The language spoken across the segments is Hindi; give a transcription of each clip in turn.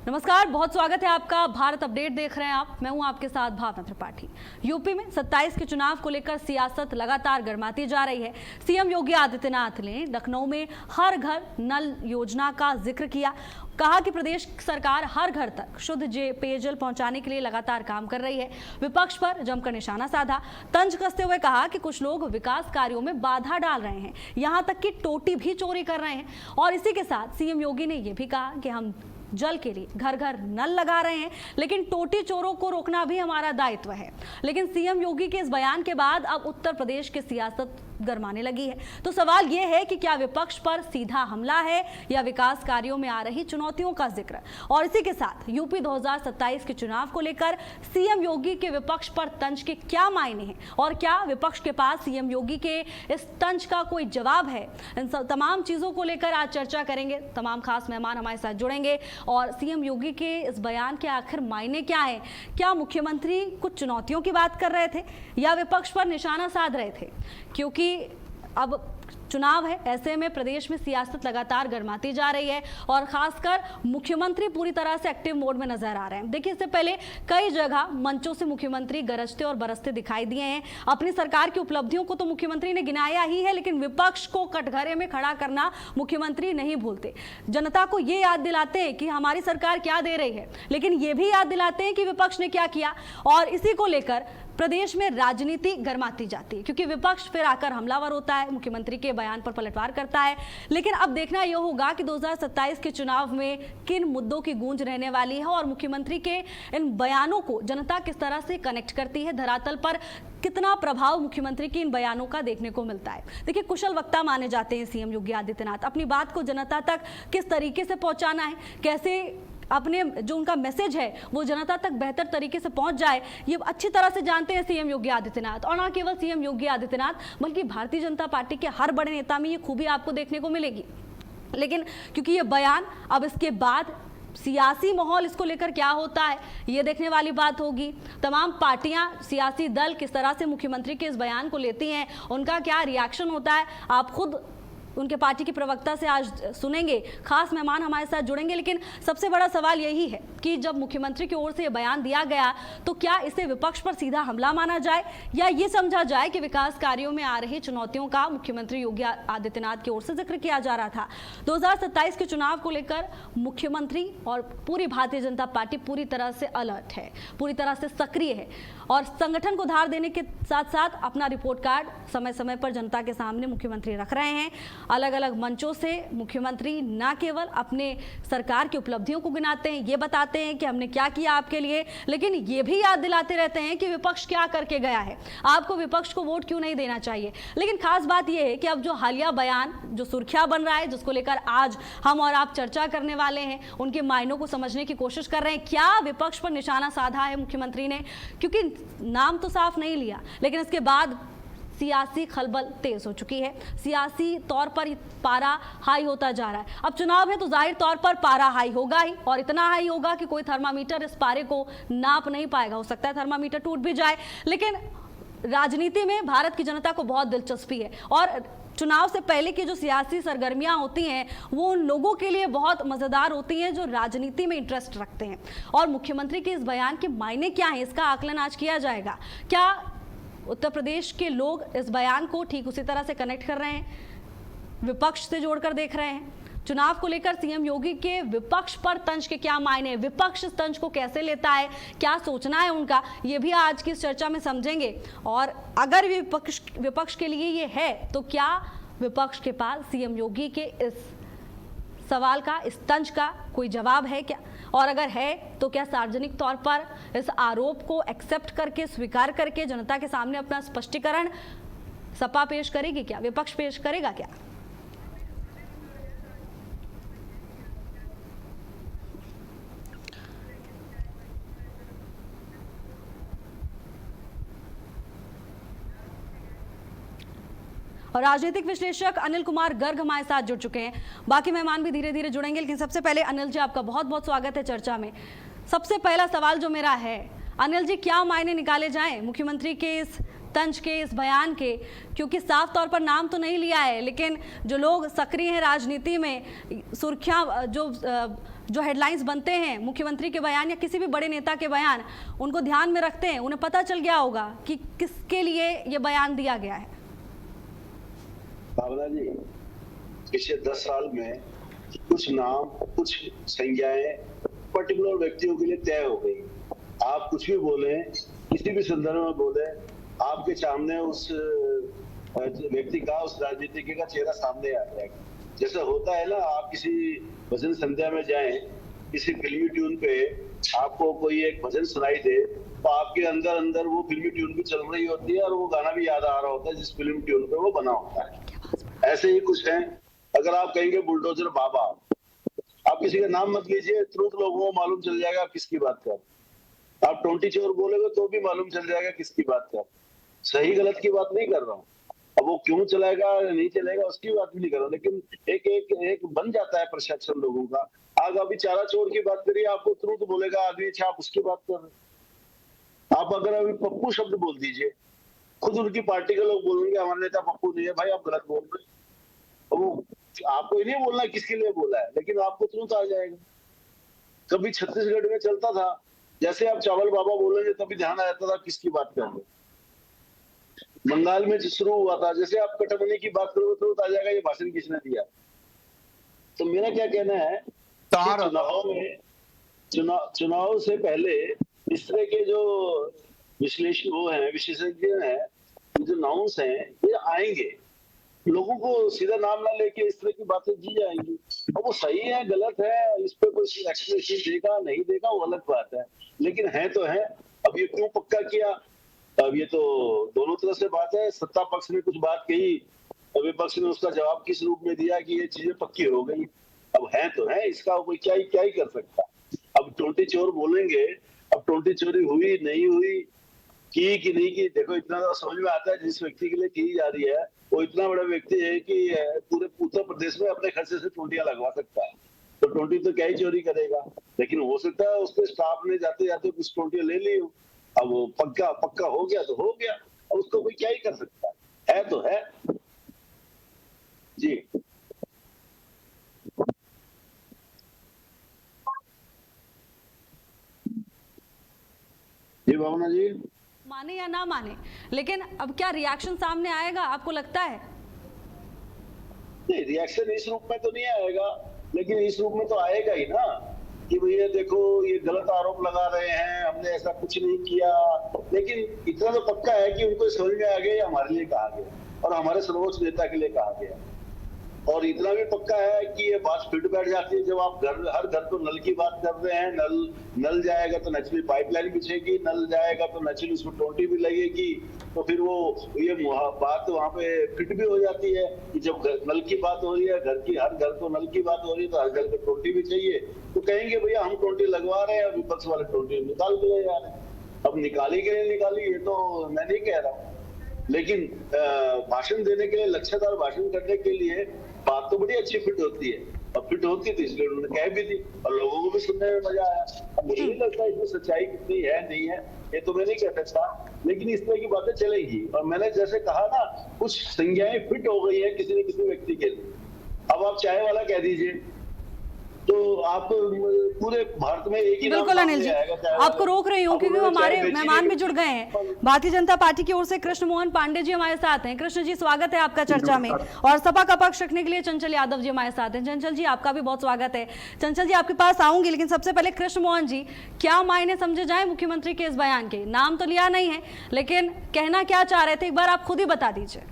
नमस्कार, बहुत स्वागत है आपका। भारत अपडेट देख रहे हैं आप। मैं हूं आपके साथ भावना त्रिपाठी। यूपी में 27 के चुनाव को लेकर सियासत लगातार गर्माती जा रही है। सीएम योगी आदित्यनाथ ने लखनऊ में हर घर नल योजना का जिक्र किया। कहा कि प्रदेश सरकार हर घर तक शुद्ध पेयजल पहुंचाने के लिए लगातार काम कर रही है। विपक्ष पर जमकर निशाना साधा। तंज कसते हुए कहा कि कुछ लोग विकास कार्यों में बाधा डाल रहे हैं, यहां तक कि टोटी भी चोरी कर रहे हैं। और इसी के साथ सीएम योगी ने यह भी कहा कि हम जल के लिए घर घर नल लगा रहे हैं, लेकिन टोटी चोरों को रोकना भी हमारा दायित्व है। लेकिन सीएम योगी के इस बयान के बाद अब उत्तर प्रदेश की सियासत गरमाने लगी है। तो सवाल यह है कि क्या विपक्ष पर सीधा हमला है या विकास कार्यों में आ रही चुनौतियों का जिक्र। और इसी के साथ यूपी 2027 के चुनाव को लेकर सीएम योगी के विपक्ष पर तंज के क्या मायने हैं और क्या विपक्ष के पास सीएम योगी के इस तंज का कोई जवाब है, इन तमाम चीजों को लेकर आज चर्चा करेंगे। तमाम खास मेहमान हमारे साथ जुड़ेंगे और सीएम योगी के इस बयान के आखिर मायने क्या है। क्या मुख्यमंत्री कुछ चुनौतियों की बात कर रहे थे या विपक्ष पर निशाना साध रहे थे, क्योंकि अब चुनाव है, ऐसे में प्रदेश में सियासत लगातार गर्माती जा रही है और खासकर मुख्यमंत्री पूरी तरह से एक्टिव मोड में नजर आ रहे हैं। देखिए, इससे पहले कई जगह मंचों से मुख्यमंत्री गरजते और बरसते दिखाई दिए हैं। अपनी सरकार की उपलब्धियों को तो मुख्यमंत्री ने गिनाया ही है, लेकिन विपक्ष को कटघरे में खड़ा करना मुख्यमंत्री नहीं भूलते। जनता को ये याद दिलाते हैं कि हमारी सरकार क्या दे रही है, लेकिन ये भी याद दिलाते हैं कि विपक्ष ने क्या किया। और इसी को लेकर प्रदेश में राजनीति गर्माती जाती है, क्योंकि विपक्ष फिर आकर हमलावर होता है, मुख्यमंत्री के बयान पर पलटवार करता है। लेकिन अब देखना यह होगा कि 2027 के चुनाव में किन मुद्दों की गूंज रहने वाली है और मुख्यमंत्री के इन बयानों को जनता किस तरह से कनेक्ट करती है। धरातल पर कितना प्रभाव मुख्यमंत्री के इन बयानों का देखने को मिलता है। देखिए, कुशल वक्ता माने जाते हैं सीएम योगी आदित्यनाथ। अपनी बात को जनता तक किस तरीके से पहुंचाना है, कैसे अपने जो उनका मैसेज है वो जनता तक बेहतर तरीके से पहुंच जाए, ये अच्छी तरह से जानते हैं सीएम योगी आदित्यनाथ। और न केवल सीएम योगी आदित्यनाथ बल्कि भारतीय जनता पार्टी के हर बड़े नेता में ये खूबी आपको देखने को मिलेगी। लेकिन क्योंकि ये बयान, अब इसके बाद सियासी माहौल इसको लेकर क्या होता है ये देखने वाली बात होगी। तमाम पार्टियां, सियासी दल किस तरह से मुख्यमंत्री के इस बयान को लेती हैं, उनका क्या रिएक्शन होता है, आप खुद उनके पार्टी के प्रवक्ता से आज सुनेंगे। खास मेहमान हमारे साथ जुड़ेंगे। लेकिन सबसे बड़ा सवाल यही है कि जब मुख्यमंत्री की ओर से यह बयान दिया गया तो क्या इसे विपक्ष पर सीधा हमला माना जाए या ये समझा जाए कि विकास कार्यों में आ रही चुनौतियों का मुख्यमंत्री योगी आदित्यनाथ की ओर से जिक्र किया जा रहा था। 2027 के चुनाव को लेकर मुख्यमंत्री और पूरी भारतीय जनता पार्टी पूरी तरह से अलर्ट है, पूरी तरह से सक्रिय है और संगठन को धार देने के साथ साथ अपना रिपोर्ट कार्ड समय समय पर जनता के सामने मुख्यमंत्री रख रहे हैं। अलग अलग मंचों से मुख्यमंत्री न केवल अपने सरकार की उपलब्धियों को गिनाते हैं, ये बताते हैं कि हमने क्या किया आपके लिए, लेकिन ये भी याद दिलाते रहते हैं कि विपक्ष क्या करके गया है, आपको विपक्ष को वोट क्यों नहीं देना चाहिए। लेकिन खास बात यह है कि अब जो हालिया बयान जो सुर्खियां बन रहा है, जिसको लेकर आज हम और आप चर्चा करने वाले हैं, उनके मायनों को समझने की कोशिश कर रहे हैं। क्या विपक्ष पर निशाना साधा है मुख्यमंत्री ने, क्योंकि नाम तो साफ नहीं लिया, लेकिन इसके बाद सियासी खलबल तेज हो चुकी है। सियासी तौर पर पारा हाई होता जा रहा है। अब चुनाव है तो जाहिर तौर पर पारा हाई होगा ही, और इतना हाई होगा कि कोई थर्मामीटर इस पारे को नाप नहीं पाएगा। हो सकता है थर्मामीटर टूट भी जाए, लेकिन राजनीति में भारत की जनता को बहुत दिलचस्पी है और चुनाव से पहले की जो सियासी सरगर्मियां होती हैं वो उन लोगों के लिए बहुत मजेदार होती हैं जो राजनीति में इंटरेस्ट रखते हैं। और मुख्यमंत्री के इस बयान के मायने क्या है, इसका आकलन आज किया जाएगा। क्या उत्तर प्रदेश के लोग इस बयान को ठीक उसी तरह से कनेक्ट कर रहे हैं, विपक्ष से जोड़कर देख रहे हैं? चुनाव को लेकर सीएम योगी के विपक्ष पर तंज के क्या मायने, विपक्ष इस तंज को कैसे लेता है, क्या सोचना है उनका, ये भी आज की इस चर्चा में समझेंगे। और अगर विपक्ष के लिए ये है तो क्या विपक्ष के पास सीएम योगी के इस सवाल का, इस तंज का कोई जवाब है क्या, और अगर है तो क्या सार्वजनिक तौर पर इस आरोप को एक्सेप्ट करके, स्वीकार करके जनता के सामने अपना स्पष्टीकरण सपा पेश करेगी, क्या विपक्ष पेश करेगा क्या? और राजनीतिक विश्लेषक अनिल कुमार गर्ग हमारे साथ जुड़ चुके हैं। बाकी मेहमान भी धीरे धीरे जुड़ेंगे, लेकिन सबसे पहले अनिल जी, आपका बहुत बहुत स्वागत है चर्चा में। सबसे पहला सवाल जो मेरा है, अनिल जी, क्या मायने निकाले जाएं मुख्यमंत्री के इस तंज के, इस बयान के, क्योंकि साफ तौर पर नाम तो नहीं लिया है, लेकिन जो लोग सक्रिय हैं राजनीति में, सुर्खियां जो जो हेडलाइंस बनते हैं मुख्यमंत्री के बयान या किसी भी बड़े नेता के बयान, उनको ध्यान में रखते हैं, उन्हें पता चल गया होगा कि किसके लिए ये बयान दिया गया है। भावना जी, पिछले 10 साल में कुछ नाम, कुछ संज्ञाएं पर्टिकुलर व्यक्तियों के लिए तय हो गई। आप कुछ भी बोले, किसी भी संदर्भ में बोले, आपके सामने उस व्यक्ति का, उस राजनीतिज्ञ का चेहरा सामने आ जाएगा। जैसा होता है ना, आप किसी भजन संध्या में जाएं, किसी फिल्मी ट्यून पे आपको कोई एक भजन सुनाई दे, तो आपके अंदर अंदर वो फिल्मी ट्यून भी चल रही होती है और वो गाना भी याद आ रहा होता है जिस फिल्म ट्यून पे वो बना होता है। ऐसे ही कुछ है। अगर आप कहेंगे बुलडोजर बाबा, आप किसी का नाम मत लीजिए, तुरंत लोगों को मालूम चल जाएगा आप किसकी बात कर। आप टोंटी चोर बोलेगे तो भी मालूम चल जाएगा किसकी बात कर। सही गलत की बात नहीं कर रहा हूँ, अब वो क्यों चलाएगा नहीं चलेगा उसकी बात भी नहीं कर रहा हूँ, लेकिन एक बन जाता है परसेप्शन लोगों का। आज अभी चारा चोर की बात करिए, आपको तुरंत बोलेगा आदमी अच्छा आप उसकी बात कर रहे। आप अगर अभी पप्पू शब्द बोल दीजिए, खुद उनकी पार्टी के लोग बोलेंगे हमारे नेता पप्पू नहीं है, भाई आप गलत बोल रहे। वो आपको ही नहीं बोलना किसके लिए बोला है, लेकिन आपको तुरंत आ जाएगा। कभी छत्तीसगढ़ में चलता था, जैसे आप चावल बाबा बोलेंगे तभी ध्यान आ जाता था किसकी बात कर रहे। बंगाल में शुरू हुआ था, जैसे आप कटमनी की बात करोगे तुरंत आ जाएगा ये भाषण किसने दिया। तो मेरा क्या कहना है, चुनाव से पहले इस तरह के जो विशेषज्ञ हैं, जो नाउंस हैं, ये आएंगे, लोगों को सीधा नाम ना लेके इस तरह की बातें दी जाएंगी। और वो सही है गलत है, इस पे कोई एक्सप्लेनेशन देगा नहीं देगा वो अलग बात है, लेकिन है तो है। अब ये क्यों पक्का किया, अब ये तो दोनों तरह से बात है। सत्ता पक्ष ने कुछ बात कही, विपक्ष ने उसका जवाब किस रूप में दिया कि ये चीजें पक्की हो गई। अब है तो है, इसका कोई क्या ही कर सकता। अब टोंटी चोर बोलेंगे, अब टोंटी चोरी हुई नहीं हुई, की कि नहीं की, देखो इतना तो समझ में आता है जिस व्यक्ति के लिए की जा रही है वो इतना बड़ा व्यक्ति है कि पूरे उत्तर प्रदेश में अपने खर्चे से टोंटियां लगवा सकता है। तो टोंटी तो क्या ही चोरी करेगा, लेकिन हो सकता है उसके स्टाफ ने जाते जाते कुछ टोंटियां ले ली हो। अब वो पक्का हो गया तो हो गया, अब उसको कोई क्या ही कर सकता है तो है। जी जी भावना जी, माने या ना माने, लेकिन अब क्या रिएक्शन सामने आएगा आपको लगता है? नहीं, रिएक्शन इस रूप में तो नहीं आएगा, लेकिन इस रूप में तो आएगा ही ना कि भैया देखो ये गलत आरोप लगा रहे हैं, हमने ऐसा कुछ नहीं किया। लेकिन इतना तो पक्का है कि उनको समझ में आ गया ये हमारे लिए कहा गया और हमारे सर्वोच्च नेता के लिए कहा गया। और इतना भी पक्का है कि ये बात फिट बैठ जाती है जब आप हर घर को नल की बात कर रहे हैं। नल जाएगा तो नेचुरली पाइपलाइन बिछेगी, नल जाएगा तो नेचुरली उसमें टोंटी भी लगेगी, तो फिर वो ये बात वहां पे फिट भी हो जाती है कि जब नल की बात हो रही है, हर घर को नल की बात हो रही है, तो हर घर को टोंटी भी चाहिए। तो कहेंगे भैया हम टोंटी लगवा रहे हैं, विपक्ष वाले टोंटी निकाल के ले जा रहे हैं। अब निकाली के लिए निकाली, ये तो मैं नहीं कह रहा हूँ, लेकिन भाषण देने के लिए, लक्ष्यदार भाषण करने के लिए बात तो बड़ी अच्छी फिट होती है, और फिट होती थी इसलिए उन्होंने कह भी दी और लोगों को भी सुनने में मजा आया। अब मुझे नहीं लगता इसमें सच्चाई कितनी है नहीं है ये तो मैं नहीं कह सकता, लेकिन इस तरह की बातें चलेगी। और मैंने जैसे कहा ना, कुछ संज्ञाएं फिट हो गई है किसी न किसी व्यक्ति के लिए। अब आप चाय वाला कह दीजिए तो आप पूरे भारत में एक ही बिल्कुल अनिल जी, आपको रोक रही हूँ क्योंकि हमारे मेहमान भी जुड़ गए हैं। भारतीय जनता पार्टी की ओर से कृष्ण मोहन पांडे जी हमारे साथ हैं। कृष्ण जी स्वागत है आपका चर्चा में, और सपा का पक्ष रखने के लिए चंचल यादव जी हमारे साथ हैं। चंचल जी आपका भी बहुत स्वागत है। चंचल जी आपके पास आऊंगी, लेकिन सबसे पहले कृष्ण मोहन जी, क्या मायने समझे जाए मुख्यमंत्री के इस बयान के? नाम तो लिया नहीं है, लेकिन कहना क्या चाह रहे थे एक बार आप खुद ही बता दीजिए।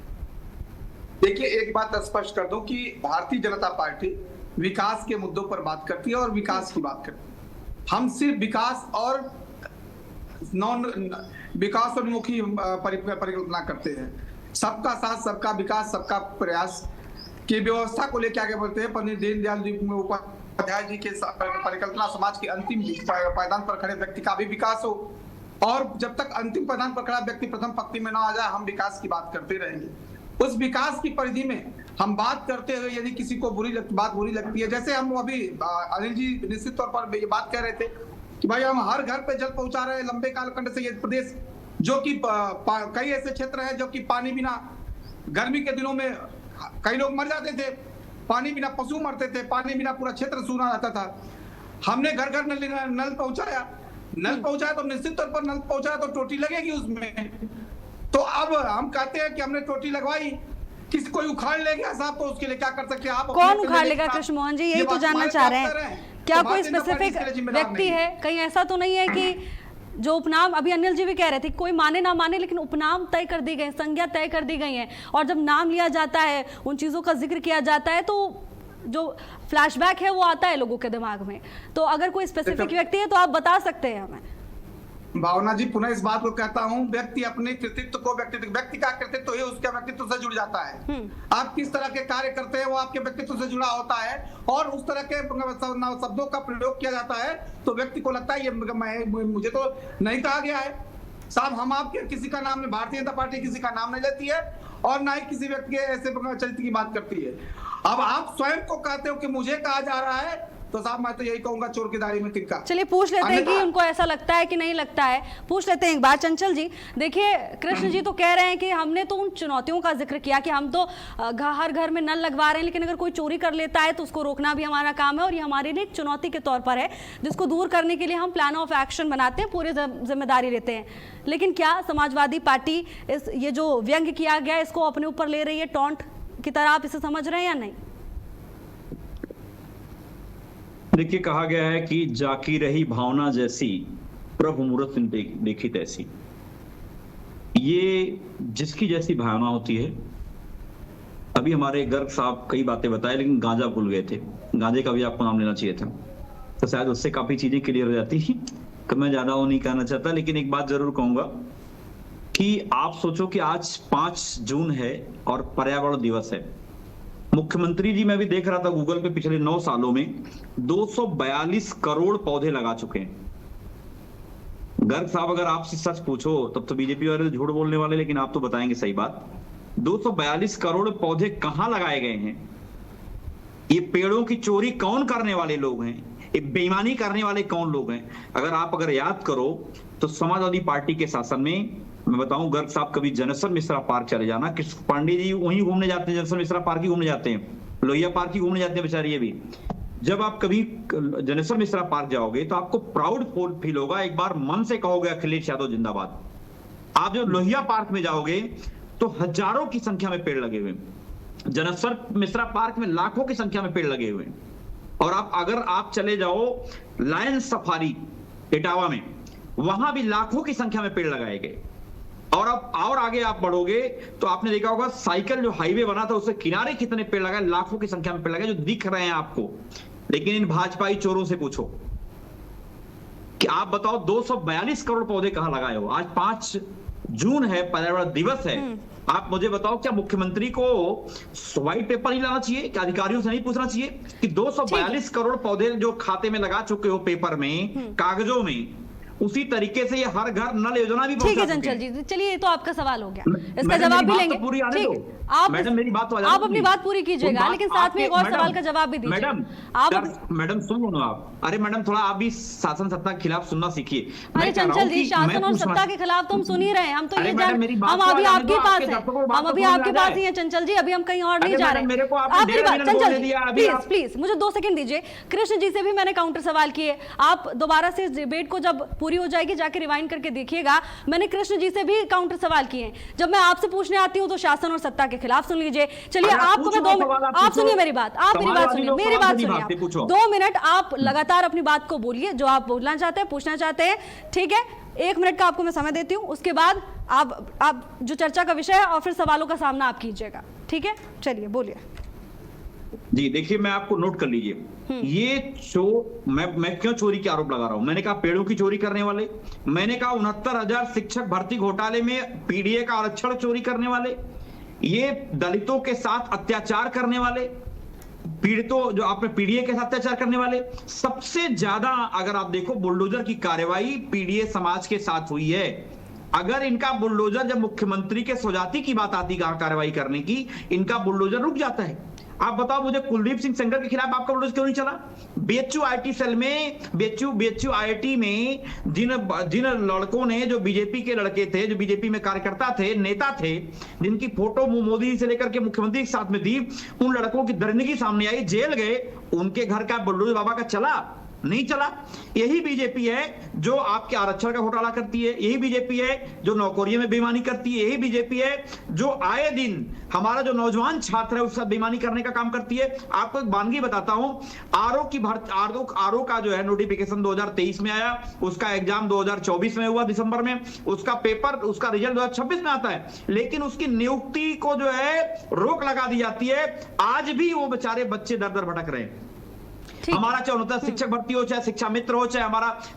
देखिए, एक बात स्पष्ट कर दूं कि भारतीय जनता पार्टी विकास के मुद्दों पर बात करती है और विकास की बात करती है। हम सिर्फ विकास और विकास उन्मुखी परिकल्पना करते हैं। सबका साथ, सबका विकास, सबका प्रयास की व्यवस्था को लेकर आगे बढ़ते हैं। पंडित दीनदयाल उपाध्याय जी के परिकल्पना समाज के अंतिम पायदान पर खड़े व्यक्ति का भी विकास हो, और जब तक अंतिम पायदान पर खड़ा व्यक्ति प्रथम पंक्ति में ना आ जाए, हम विकास की बात करते रहेंगे। उस विकास की परिधि में हम बात करते हुए यदि किसी को बात बुरी लगती है, जैसे हम अभी अनिल जी निश्चित तौर पर ये बात कह रहे थे कि भाई हम हर घर पे जल पहुंचा रहे हैं लंबे कालखंड से। ये प्रदेश जो कि कई ऐसे क्षेत्र हैं जो कि पानी बिना, गर्मी के दिनों में कई लोग मर जाते थे, पानी बिना पशु मरते थे, पानी बिना पूरा क्षेत्र सूना रहता था। हमने घर घर नल पहुंचाया, तो निश्चित तौर पर नल पहुंचाया तो टोटी लगेगी उसमें। तो अब हम कहते हैं कि हमने टोटी लगवाई, किसी कोई उखाड़ ले गया साहब, तो उसके लिए क्या कर सकते हैं आप? कौन उखाड़ लेगा कृष्ण मोहन जी, यही तो जानना चाह रहे हैं। क्या कोई स्पेसिफिक व्यक्ति है? कहीं ऐसा तो नहीं है कि जो उपनाम, अभी अनिल जी भी कह रहे थे, कोई माने ना माने लेकिन उपनाम तय कर दी गए, संज्ञा तय कर दी गई है, और जब नाम लिया जाता है, उन चीजों का जिक्र किया जाता है, तो जो फ्लैशबैक है वो आता है लोगों के दिमाग में। तो अगर कोई स्पेसिफिक व्यक्ति है तो आप बता सकते हैं हमें। भावना जी, पुनः इस बात को कहता हूं, व्यक्ति अपने कृतित्व को, व्यक्ति का कृतित्व ही उसके व्यक्तित्व से जुड़ जाता है। आप किस तरह के कार्य करते हैं वो आपके व्यक्तित्व से जुड़ा होता है, और उस तरह के शब्दों का प्रयोग किया जाता है तो व्यक्ति को लगता है ये मुझे तो नहीं कहा गया है साहब। हम आपके किसी का नाम, भारतीय जनता पार्टी किसी का नाम नहीं लेती है और ना ही किसी व्यक्ति के ऐसे चरित्र की बात करती है। अब आप स्वयं को कहते हो कि मुझे कहा जा रहा है, तो साहब मैं तो यही कहूंगा, चोर की दाढ़ी में तिनका। चलिए पूछ लेते हैं कि उनको ऐसा लगता है कि नहीं लगता है, पूछ लेते हैं एक बार। चंचल जी, देखिए कृष्ण जी तो कह रहे हैं कि हमने तो उन चुनौतियों का जिक्र किया कि हम तो हर घर में नल लगवा रहे हैं, लेकिन अगर कोई चोरी कर लेता है तो उसको रोकना भी हमारा काम है, और ये हमारे लिए एक चुनौती के तौर पर है, जिसको दूर करने के लिए हम प्लान ऑफ एक्शन बनाते हैं, पूरी जिम्मेदारी लेते हैं। लेकिन क्या समाजवादी पार्टी ये जो व्यंग्य किया गया इसको अपने ऊपर ले रही है, टॉन्ट की तरह आप इसे समझ रहे हैं या नहीं? देखिए, कहा गया है कि जाकी रही भावना जैसी, प्रभु मूरत देखी तैसी। ये जिसकी जैसी भावना होती है। अभी हमारे गर्ग साहब कई बातें बताए, लेकिन गांजा भूल गए थे। गांजे का भी आपको नाम लेना चाहिए था, तो शायद उससे काफी चीजें क्लियर हो जाती। तो मैं ज्यादा वो नहीं कहना चाहता, लेकिन एक बात जरूर कहूंगा कि आप सोचो कि आज 5 जून है और पर्यावरण दिवस है। मुख्यमंत्री जी, मैं भी देख रहा था गूगल पे, पिछले 9 सालों में 242 करोड़ पौधे लगा चुके हैं। गर्ग साहब, अगर आपसे सच पूछो तब तो बीजेपी वाले झूठ बोलने वाले, लेकिन आप तो बताएंगे सही बात। 242 करोड़ पौधे कहां लगाए गए हैं? ये पेड़ों की चोरी कौन करने वाले लोग हैं? ये बेईमानी करने वाले कौन लोग हैं? अगर याद करो तो समाजवादी पार्टी के शासन में, मैं बताऊं, गर्ग साहब कभी जनेश्वर मिश्रा पार्क चले जाना, कृष्ण पांडे जी वहीं घूमने जाते हैं, जनेश्वर मिश्रा पार्क ही घूमने जाते हैं, लोहिया पार्क ही घूमने जाते हैं बेचारे। ये भी जब आप कभी जनेश्वर मिश्रा पार्क जाओगे तो आपको प्राउड फील होगा, एक बार मन से कहोगे अखिलेश यादव जिंदाबाद। आप जब लोहिया पार्क में जाओगे तो हजारों की संख्या में पेड़ लगे हुए, जनेश्वर मिश्रा पार्क में लाखों की संख्या में पेड़ लगे हुए। और अगर आप चले जाओ लायन सफारी इटावा में, वहां भी लाखों की संख्या में पेड़ लगाए गए। और आगे आप बढ़ोगे तो आपने देखा होगा साइकिल जो हाईवे बना था उससे किनारे कितने पेड़ लगाए, लाखों की संख्या में पेड़ लगाए, जो दिख रहे हैं आपको। लेकिन इन भाजपाई चोरों से पूछो कि आप बताओ 242 करोड़ पौधे कहां लगाए हो? आज 5 जून है, पर्यावरण दिवस है। आप मुझे बताओ, क्या मुख्यमंत्री को व्हाइट पेपर नहीं लाना चाहिए? क्या अधिकारियों से नहीं पूछना चाहिए कि 242 करोड़ पौधे जो खाते में लगा चुके हो, पेपर में, कागजों में, उसी तरीके से ये हर घर नल योजना भी। ठीक है चंचल जी, चलिए ये तो आपका सवाल हो गया, इसका जवाब भी लेंगे। ठीक, आप मैडम मेरी बात तो आप अपनी बात पूरी कीजिएगा, लेकिन साथ में एक और सवाल का जवाब भी दीजिए। मैडम सुनो ना आप। अरे मैडम, थोड़ा आप भी शासन सत्ता के खिलाफ सुनना सीखिए। अरे चंचल जी, शासन और सत्ता के खिलाफ तो हम सुन ही रहे हैं। हम तो ये हम अभी आपके पास हैं, हम अभी आपके पास ही हैं चंचल जी, अभी हम कहीं और नहीं जा रहे। आप मेरी बात, चंचल जी प्लीज मुझे 2 सेकंड दीजिए। कृष्ण जी से भी मैंने काउंटर सवाल किए, आप दोबारा से डिबेट को जब पूरी हो जाएगी जाके रिवाइंड करके देखिएगा। मैंने कृष्ण जी से भी काउंटर सवाल किए। जब मैं आपसे पूछने आती हूं तो शासन और सत्ता के खिलाफ सुन लीजिए। चलिए आपको मैं 2 मिनट, आप सुनिए मेरी बात, आप मेरी बात सुनिए, मेरी बात सुनिए। 2 मिनट आप लगातार अपनी बात को बोलिए, जो आप बोलना चाहते हैं, पूछना चाहते हैं, ठीक है? 1 मिनट का आपको मैं समय देती हूँ, उसके बाद आप जो चर्चा का विषय है और फिर सवालों का सामना आप कीजिएगा, ठीक है? चलिए बोलिए। जी देखिए, मैं आपको नोट कर लीजिए, ये मैं क्यों चोरी के आरोप लगा रहा हूं। मैंने कहा पेड़ों की चोरी करने वाले, मैंने कहा 69,000 शिक्षक भर्ती घोटाले में पीडीए का आरक्षण चोरी करने वाले, ये दलितों के साथ अत्याचार करने वाले, पीड़ितों जो आपने पीडीए के साथ अत्याचार करने वाले। सबसे ज्यादा अगर आप देखो बुलडोजर की कार्रवाई पीडीए समाज के साथ हुई है। अगर इनका बुलडोजर, जब मुख्यमंत्री के स्वजाति की बात आती कार्रवाई करने की, इनका बुलडोजर रुक जाता है। आप बताओ मुझे, कुलदीप सिंह सेंगर के खिलाफ आपका बुलडोजर क्यों नहीं चला? बीएचयू आईटी सेल में, बीएचयू आईटी में जिन लड़कों ने, जो बीजेपी के लड़के थे, जो बीजेपी में कार्यकर्ता थे, नेता थे, जिनकी फोटो मोदी से लेकर के मुख्यमंत्री के साथ में दी, उन लड़कों की दरिंदगी सामने आई, जेल गए, उनके घर का बुलडोजर बाबा का चला। नहीं चला। यही बीजेपी है जो आपके आरक्षण का घोटाला करती है, यही बीजेपी है जो नौकरियों में बेईमानी करती है, यही बीजेपी है जो आए दिन हमारा जो नौजवान छात्र है उसका बेईमानी करने का काम करती है। आपको एक वानगी बताता हूं, आरओ का जो है नोटिफिकेशन 2023 में आया, उसका एग्जाम 2024 में हुआ दिसंबर में, उसका पेपर उसका रिजल्ट 2026 में आता है, लेकिन उसकी नियुक्ति को जो है रोक लगा दी जाती है। आज भी वो बेचारे बच्चे दर दर भटक रहे हैं। हमारा चाहे उन्नत शिक्षक भर्ती हो, चाहे शिक्षा मित्र हो, चाहे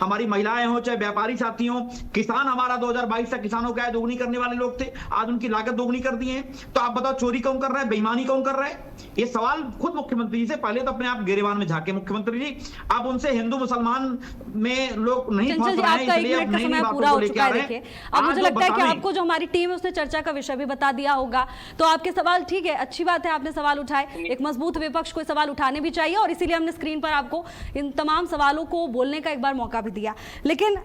हमारी महिलाएं हो, चाहे व्यापारी साथी हो, किसान हमारा 2022 तक किसानों की आय दोगुनी करने वाले लोग थे, आज उनकी लागत दोगुनी कर दी है। तो आप बताओ चोरी कौन कर रहा है, बेईमानी कौन कर रहा है? ये सवाल खुद मुख्यमंत्री जी से, पहले तो अपने आप गिरेबान में झांके मुख्यमंत्री जी, आप उनसे हिंदू मुसलमान में लोग नहीं फंस रहे हैं, इसलिए आप नई बातों को लेकर आ रहे हैं। अब मुझे लगता है कि आपको जो हमारी टीम है उसने चर्चा का विषय भी बता दिया होगा, तो आपके सवाल ठीक है, अच्छी बात है आपने सवाल उठाए। एक मजबूत विपक्ष को सवाल उठाने भी चाहिए और इसीलिए हमने स्क्रीन पर आपको इन तमाम सवालों को बोलने का एक बार मौका भी दिया। लेकिन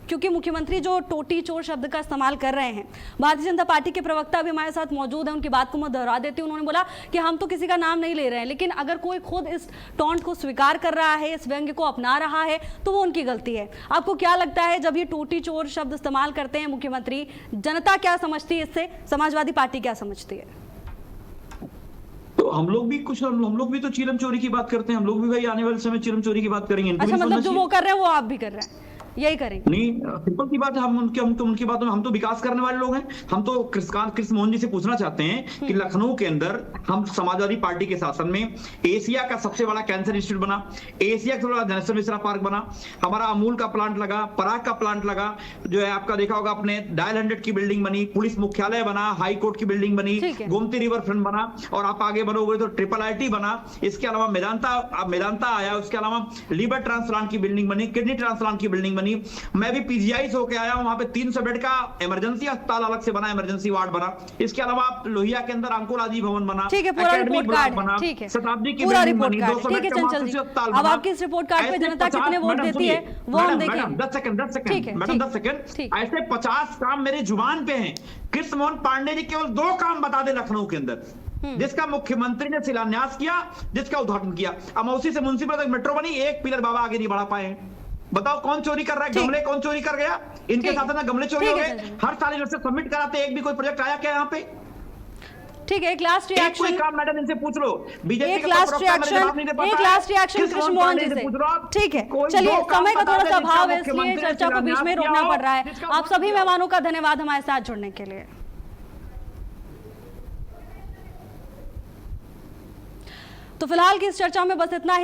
क्योंकि मुख्यमंत्री जो टोटी चोर शब्द का इस्तेमाल कर रहे हैं, भारतीय जनता पार्टी के प्रवक्ता भी हमारे साथ मौजूद हैं, उनकी बात को मैं दोहरा देती हूँ। उन्होंने बोला कि हम तो किसी का नाम नहीं ले रहे हैं, लेकिन अगर कोई खुद इस टॉन्ट को स्वीकार कर रहा है, इस व्यंग्य को अपना रहा है, तो वो उनकी गलती है। आपको क्या लगता है जब ये टोटी चोर शब्द इस्तेमाल करते हैं मुख्यमंत्री, जनता क्या समझती है इससे, समाजवादी पार्टी क्या समझती है? तो हम लोग भी तो चिलम चोरी की बात करते हैं, हम लोग भी भाई आने वाले समय चिलम चोरी की बात करेंगे। अच्छा, मतलब जो वो कर रहे हैं वो आप भी कर रहे हैं, यही करेंगे? नहीं, सिंपल सी बात है, हम उनकी बातों में हम तो विकास करने वाले लोग हैं। हम तो कृष्ण मोहन जी से पूछना चाहते हैं कि लखनऊ के अंदर हम समाजवादी पार्टी के शासन में एशिया का सबसे बड़ा कैंसर इंस्टीट्यूट बना, एशिया का सबसे बड़ा जनरल मिश्रा पार्क बना, हमारा अमूल का प्लांट लगा, पराग का प्लांट लगा, जो है आपका देखा होगा अपने डायल 100 की बिल्डिंग बनी, पुलिस मुख्यालय बना, हाई कोर्ट की बिल्डिंग बनी, गोमती रिवर फ्रंट बना, और आप आगे बढ़ोगे तो ट्रिपल IIT बना। इसके अलावा मेदांता आया, उसके अलावा लीवर ट्रांसप्लांट की बिल्डिंग बनी, किडनी ट्रांसप्लांट की बिल्डिंग बनी। मैं भी PGI से होके आया हूं, वहां पे 300 बेड का इमरजेंसी अस्पताल अलग से बना, इमरजेंसी वार्ड बना। इसके अलावा आप लोहिया के अंदर अंकोलॉजी भवन बना, ठीक है, पूरा रिपोर्ट कार्ड बना, ठीक है, शताब्दी की पूरा बिल्डिंग रिपोर्ट बनी, कार्ड, 200 ठीक है बेड का चंचल जी, अस्पताल अब बना। आपकी इस रिपोर्ट कार्ड पे जनता कितने वोट देती है वो हम देखेंगे। 10 सेकंड मैडम, 10 सेकंड। ऐसे 50 काम मेरे जुबान पे हैं। कृष्ण मोहन पांडे जी केवल 2 काम बता दे लखनऊ के अंदर, जिसका मुख्यमंत्री ने शिलान्यास किया, जिसका उद्घाटन किया। अमौसी से मुंशीपुर तक मेट्रो बनी, एक पिलर बाबा आगे नहीं बढ़ा पाए हैं। बताओ कौन चोरी कर रहा है? गमले कौन चोरी कर गया? इनके साथ ना गमले चोरी हो गए। हर साल इनसे सबमिट कराते, एक भी कोई प्रोजेक्ट आया क्या यहाँ पे? ठीक है, एक लास्ट रिएक्शन, कोई काम मैडम इनसे पूछ लो। बीजेपी एक लास्ट रिएक्शन कृष्ण मोहन जी से। ठीक है, चलिए, समय का थोड़ा सा अभाव है इसलिए चर्चा को बीच में रोकना पड़ रहा है। आप सभी मेहमानों का धन्यवाद हमारे साथ जुड़ने के लिए। तो फिलहाल की इस चर्चा में बस इतना ही।